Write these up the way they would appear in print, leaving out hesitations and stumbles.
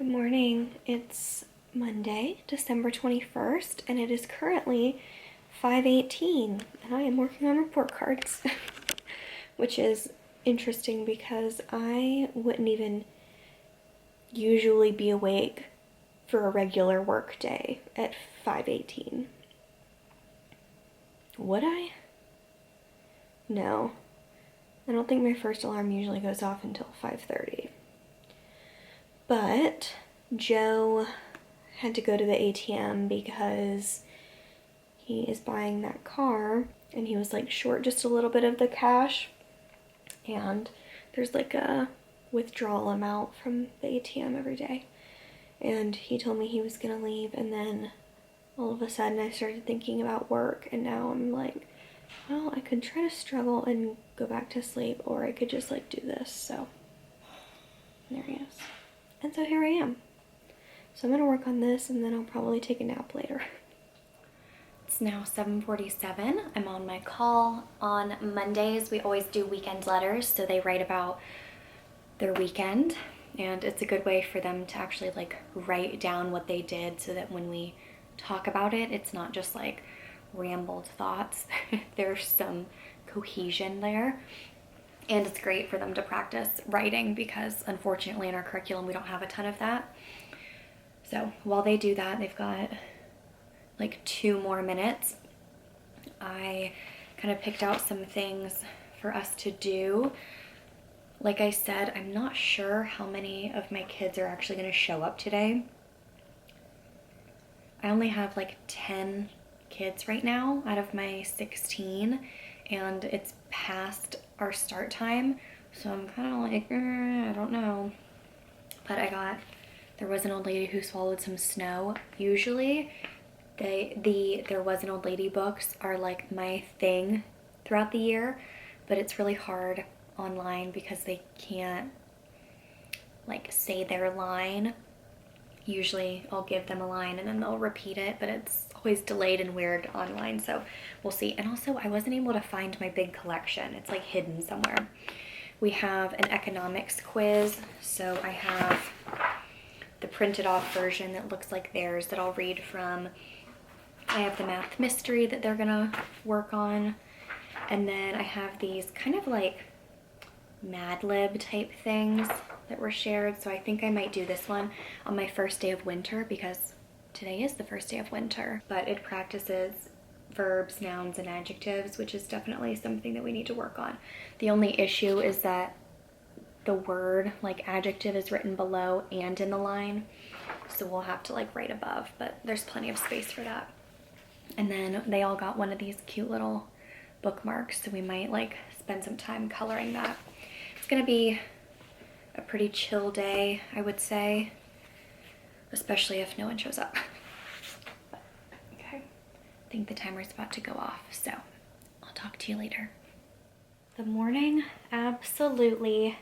Good morning. It's Monday, December 21st, and it is currently 5:18, and I am working on report cards, which is interesting because I wouldn't even usually be awake for a regular work day at 5:18. Would I? No. I don't think my first alarm usually goes off until 5:30. But Joe had to go to the ATM because he is buying that car and he was like short just a little bit of the cash, and there's like a withdrawal amount from the ATM every day, and he told me he was gonna leave, and then all of a sudden I started thinking about work, and now I'm like, well, I could try to struggle and go back to sleep, or I could just like do this. So there he is. And so here I am. So I'm gonna work on this and then I'll probably take a nap later. It's now 7:47. I'm on my call. On Mondays, we always do weekend letters, so they write about their weekend, and it's a good way for them to actually like write down what they did so that when we talk about it, it's not just like rambled thoughts. There's some cohesion there. And it's great for them to practice writing because unfortunately in our curriculum we don't have a ton of that. So while they do that, they've got like 2 more minutes. I kind of picked out some things for us to do. Like I said, I'm not sure how many of my kids are actually going to show up today. I only have like 10 kids right now out of my 16, and it's past our start time, so I'm kind of like, I don't know. But there was an old lady who swallowed some snow. Usually there was an old lady books are like my thing throughout the year, but it's really hard online because they can't like say their line. Usually I'll give them a line and then they'll repeat it, but it's always delayed and weird online, so we'll see. And also I wasn't able to find my big collection. It's like hidden somewhere. We have an economics quiz, so I have the printed off version that looks like theirs that I'll read from. I have the math mystery that they're gonna work on, and then I have these kind of like Mad Lib type things that were shared. So I think I might do this one on my first day of winter because today is the first day of winter, but it practices verbs, nouns, and adjectives, which is definitely something that we need to work on. The only issue is that the word like adjective is written below and in the line, so we'll have to like write above, but there's plenty of space for that. And then they all got one of these cute little bookmarks, so we might like spend some time coloring that. It's gonna be a pretty chill day, I would say, especially if no one shows up. Okay, I think the timer's about to go off, so I'll talk to you later. The morning absolutely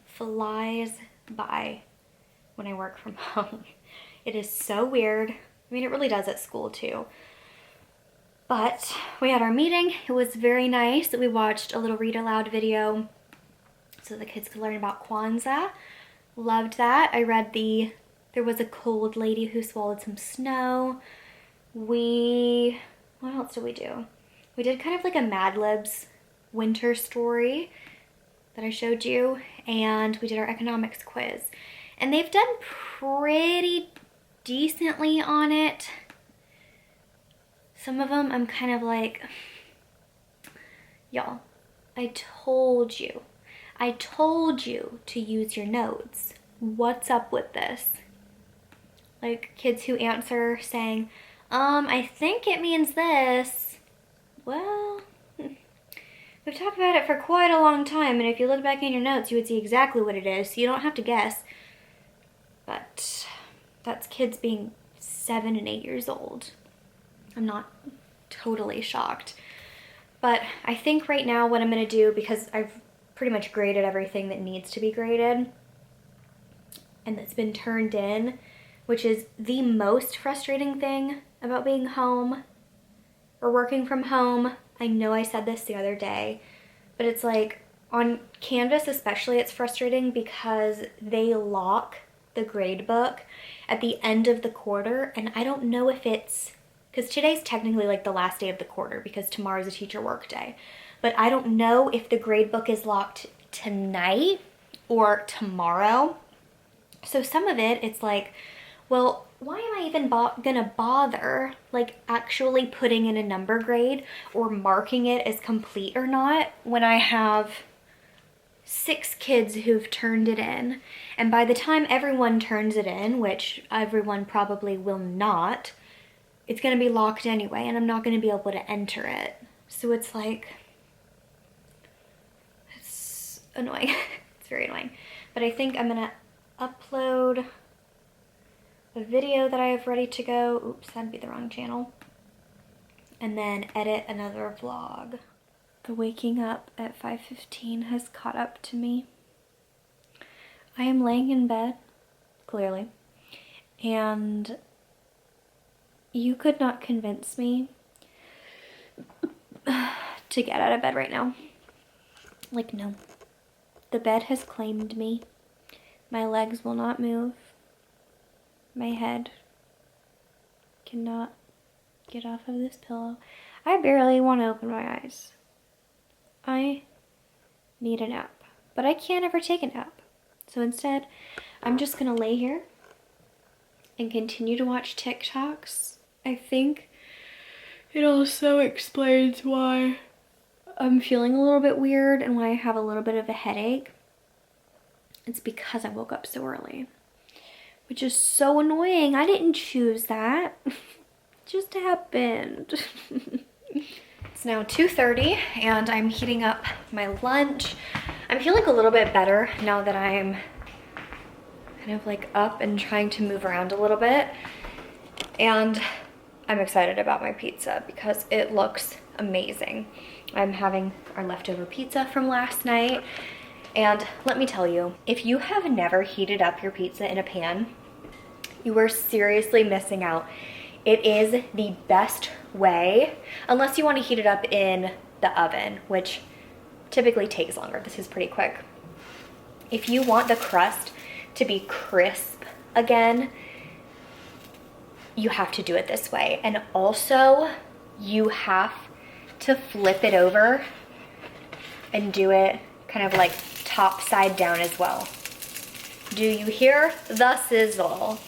flies by when I work from home. It is so weird. I mean, it really does at school too. But we had our meeting. It was very nice. We watched a little read aloud video so the kids could learn about Kwanzaa. Loved that. I read there was a cold lady who swallowed some snow. What else did we do? We did kind of like a Mad Libs winter story that I showed you, and we did our economics quiz. And they've done pretty decently on it. Some of them I'm kind of like, y'all, I told you to use your notes. What's up with this? Like kids who answer saying, I think it means this. Well, we've talked about it for quite a long time, and if you look back in your notes, you would see exactly what it is, so you don't have to guess. But that's kids being 7 and 8 years old. I'm not totally shocked. But I think right now what I'm gonna do, because I've pretty much graded everything that needs to be graded and that's been turned in, which is the most frustrating thing about being home or working from home. I know I said this the other day, but it's like on Canvas especially, it's frustrating because they lock the grade book at the end of the quarter, and I don't know if it's, because today's technically like the last day of the quarter because tomorrow's a teacher work day, but I don't know if the grade book is locked tonight or tomorrow. So some of it, it's like, well, why am I even gonna bother like actually putting in a number grade or marking it as complete or not when I have 6 kids who've turned it in, and by the time everyone turns it in, which everyone probably will not, it's gonna be locked anyway, and I'm not gonna be able to enter it. So it's like, it's annoying. It's very annoying. But I think I'm gonna upload a video that I have ready to go. Oops, that'd be the wrong channel. And then edit another vlog. The waking up at 5:15 has caught up to me. I am laying in bed, clearly, and you could not convince me to get out of bed right now. Like, no. The bed has claimed me. My legs will not move. My head cannot get off of this pillow. I barely want to open my eyes. I need a nap, but I can't ever take a nap. So instead, I'm just gonna lay here and continue to watch TikToks. I think it also explains why I'm feeling a little bit weird and why I have a little bit of a headache. It's because I woke up so early, which is so annoying. I didn't choose that. It just happened. It's now 2:30 and I'm heating up my lunch. I'm feeling a little bit better now that I'm kind of like up and trying to move around a little bit. And I'm excited about my pizza because it looks amazing. I'm having our leftover pizza from last night. And let me tell you, if you have never heated up your pizza in a pan, you are seriously missing out. It is the best way, unless you want to heat it up in the oven, which typically takes longer. This is pretty quick. If you want the crust to be crisp again, you have to do it this way. And also, you have to flip it over and do it kind of like top side down as well. Do you hear the sizzle?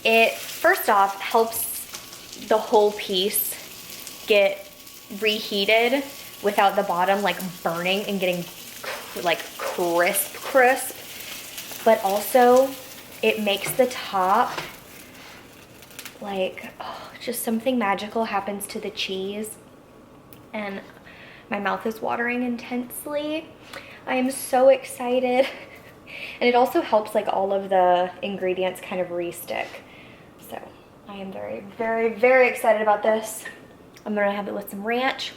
It, first off, helps the whole piece get reheated without the bottom like burning and getting like crisp, but also it makes the top like, oh, just something magical happens to the cheese, and my mouth is watering intensely. I am so excited. And it also helps like all of the ingredients kind of re-stick. So I am very, very, very excited about this. I'm gonna have it with some ranch.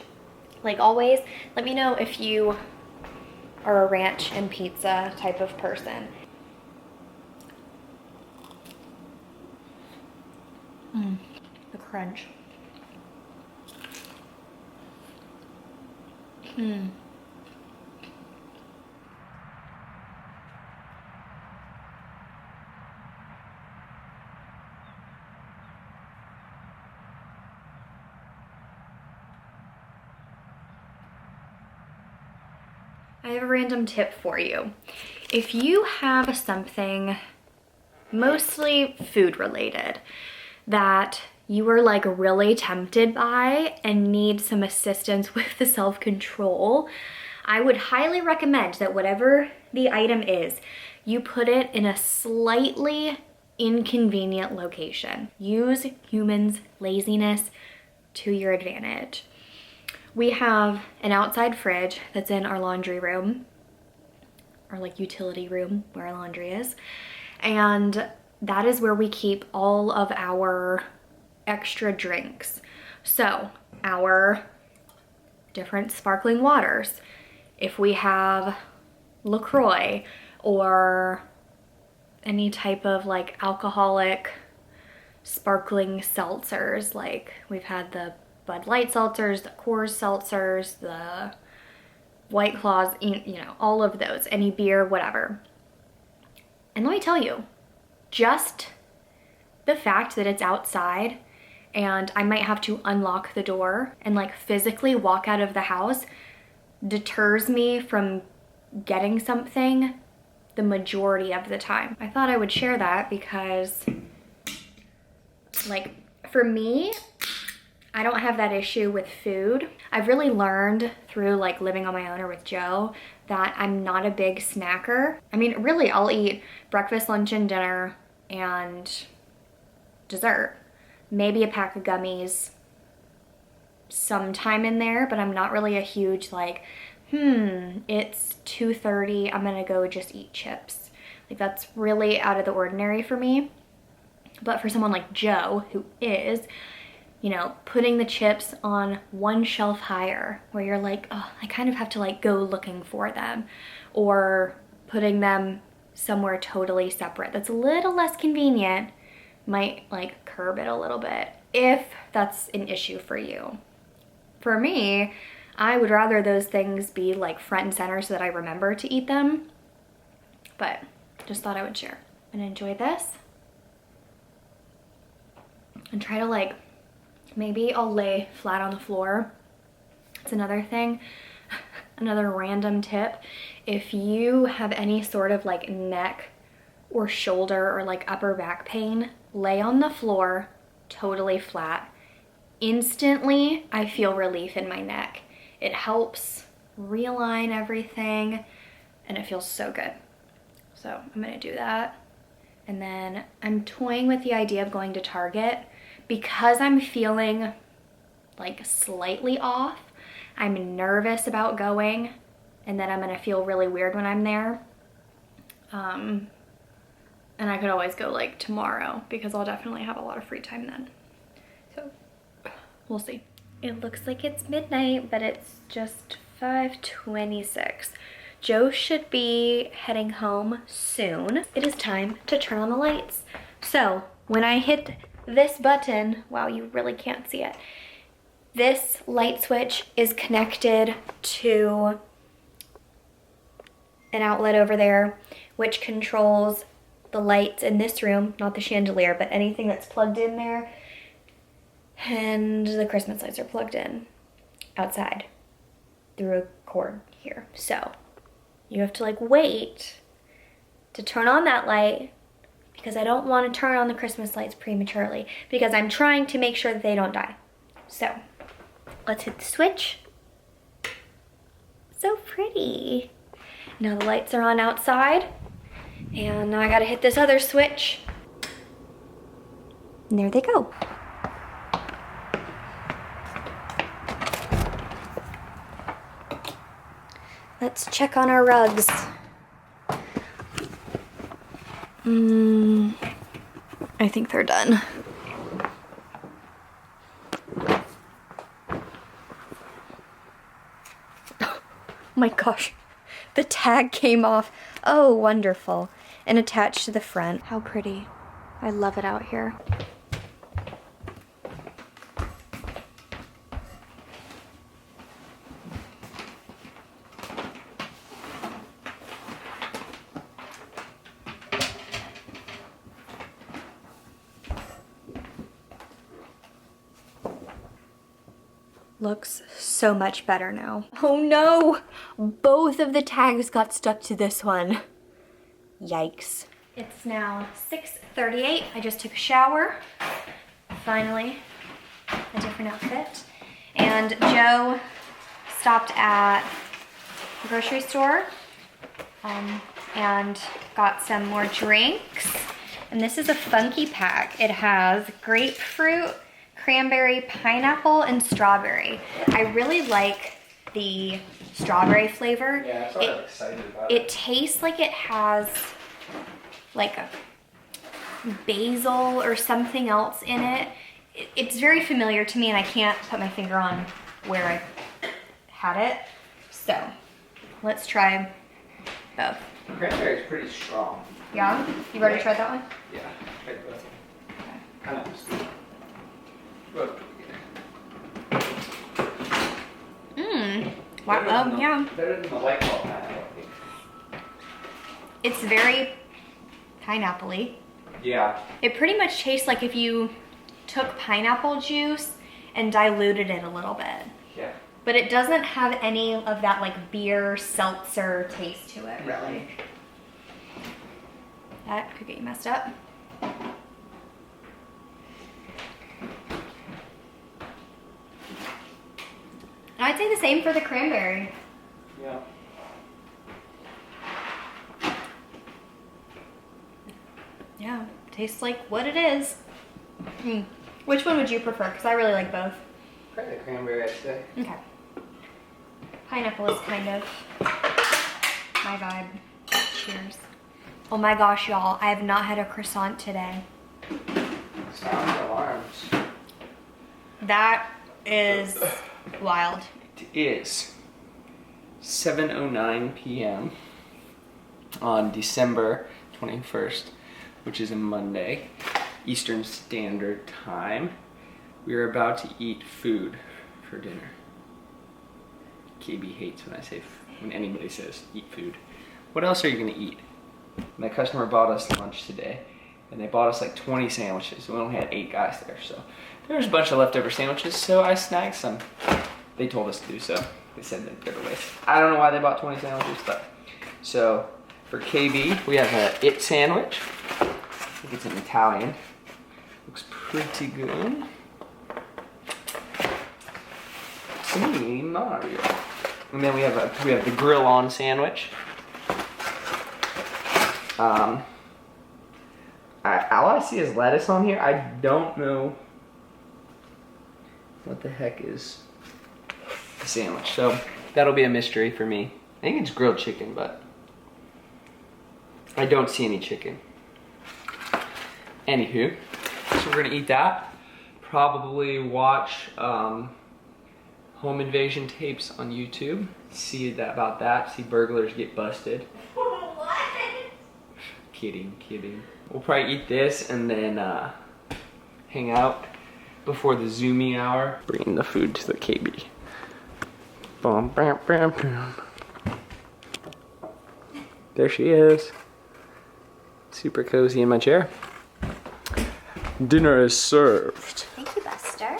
Like always, let me know if you are a ranch and pizza type of person. The crunch. I have a random tip for you. If you have something mostly food related that you are like really tempted by and need some assistance with the self-control, I would highly recommend that whatever the item is, you put it in a slightly inconvenient location. Use humans' laziness to your advantage. We have an outside fridge that's in our laundry room, or like utility room where our laundry is. And that is where we keep all of our extra drinks. So our different sparkling waters, if we have LaCroix or any type of like alcoholic sparkling seltzers, like we've had the Bud Light seltzers, the Coors seltzers, the White Claws, you know, all of those, any beer, whatever. And let me tell you, just the fact that it's outside and I might have to unlock the door and like physically walk out of the house deters me from getting something the majority of the time. I thought I would share that because like for me, I don't have that issue with food. I've really learned through like living on my own or with Joe that I'm not a big snacker. I mean, really I'll eat breakfast, lunch, and dinner and dessert. Maybe a pack of gummies sometime in there, but I'm not really a huge like, it's 2:30, I'm gonna go just eat chips. Like that's really out of the ordinary for me. But for someone like Joe, who is, you know, putting the chips on one shelf higher, where you're like, oh, I kind of have to like go looking for them, or putting them somewhere totally separate that's a little less convenient, might like curb it a little bit if that's an issue for you. For me, I would rather those things be like front and center so that I remember to eat them, but just thought I would share. And enjoy this and try to like, maybe I'll lay flat on the floor. It's another thing, another random tip. If you have any sort of like neck or shoulder or like upper back pain, lay on the floor totally flat. Instantly, I feel relief in my neck. It helps realign everything and it feels so good. So I'm gonna do that. And then I'm toying with the idea of going to Target because I'm feeling like slightly off. I'm nervous about going and then I'm gonna feel really weird when I'm there. And I could always go like tomorrow because I'll definitely have a lot of free time then. So we'll see. It looks like it's midnight, but it's just 5:26. Joe should be heading home soon. It is time to turn on the lights. So when I hit this button, wow, you really can't see it. This light switch is connected to an outlet over there, which controls the lights in this room, not the chandelier, but anything that's plugged in there. And the Christmas lights are plugged in outside through a cord here. So you have to like wait to turn on that light because I don't want to turn on the Christmas lights prematurely because I'm trying to make sure that they don't die. So let's hit the switch. So pretty. Now the lights are on outside. And now I gotta hit this other switch. And there they go. Let's check on our rugs. I think they're done. Oh my gosh, the tag came off. Oh, wonderful. And attached to the front. How pretty. I love it out here. Looks so much better now. Oh no! Both of the tags got stuck to this one. Yikes. It's now 6:38. I just took a shower. Finally, a different outfit. And Joe stopped at the grocery store and got some more drinks. And this is a funky pack. It has grapefruit, cranberry, pineapple, and strawberry. I really like the strawberry flavor. Yeah, that's what I'm excited about. It tastes like it has like a basil or something else in it. It's very familiar to me and I can't put my finger on where I had it. So let's try both. Cranberry is pretty strong. Yeah? You've already tried that one? Yeah, tried both. Kind of sweet. Both pretty good. Wow. Oh, yeah. Better than the white claw pineapple. It's very pineapple-y. Yeah. It pretty much tastes like if you took pineapple juice and diluted it a little bit. Yeah. But it doesn't have any of that like beer seltzer taste to it, really. That could get you messed up. I'd say the same for the cranberry. Yeah. Yeah, tastes like what it is. Which one would you prefer? Because I really like both. Probably the cranberry, I'd say. Okay. Pineapple is kind of my vibe. Cheers. Oh my gosh, y'all. I have not had a croissant today. Sound alarms. That is wild. It is 7:09 p.m. on December 21st, which is a Monday, Eastern Standard Time. We are about to eat food for dinner. KB hates when anybody says eat food. What else are you gonna eat? My customer bought us lunch today, and they bought us like 20 sandwiches. We only had 8 guys there, so there's a bunch of leftover sandwiches, so I snagged some. They told us to do so. They said they'd go to waste. I don't know why they bought 20 sandwiches, but so for KB, we have a It sandwich. I think it's in Italian. Looks pretty good. To me, Mario. And then we have the grill on sandwich. All I see is lettuce on here. I don't know what the heck is the sandwich. So that'll be a mystery for me. I think it's grilled chicken, but I don't see any chicken. Anywho, so we're gonna eat that. Probably watch home invasion tapes on YouTube. See about that. See burglars get busted. What? Kidding. We'll probably eat this and then hang out before the Zoomy hour. Bringing the food to the KB. Bum, bam, bam, bam. There she is. Super cozy in my chair. Dinner is served. Thank you, Buster.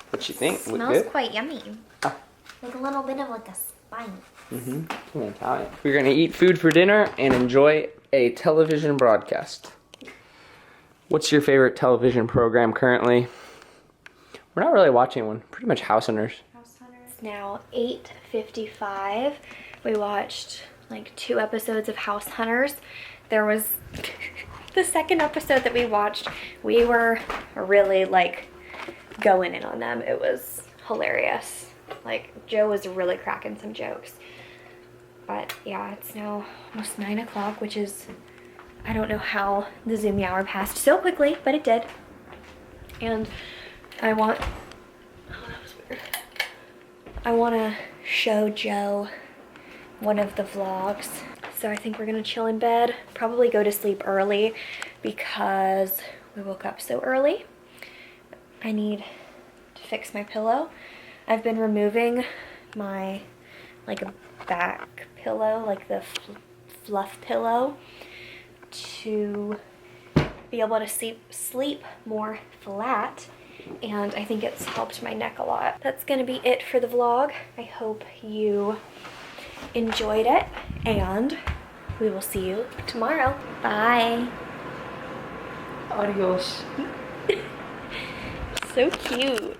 What you think? Look Smells good? quite yummy. Ah. Like a little bit of like a spice. Mm-hmm. Italian. We're gonna eat food for dinner and enjoy a television broadcast. What's your favorite television program currently? We're not really watching one. Pretty much House Hunters. It's now 8:55. We watched like 2 episodes of House Hunters. There was the second episode that we watched. We were really like going in on them. It was hilarious. Like Joe was really cracking some jokes. But yeah, it's now almost 9 o'clock, which is, I don't know how the Zoomy hour passed so quickly, but it did. And I want, oh, that was weird. I want to show Joe one of the vlogs. So I think we're gonna chill in bed, probably go to sleep early because we woke up so early. I need to fix my pillow. I've been removing my like a back pillow, like the fluff pillow, to be able to sleep more flat, and I think it's helped my neck a lot. That's gonna be it for the vlog. I hope you enjoyed it, and we will see you tomorrow. Bye. Adios. So cute.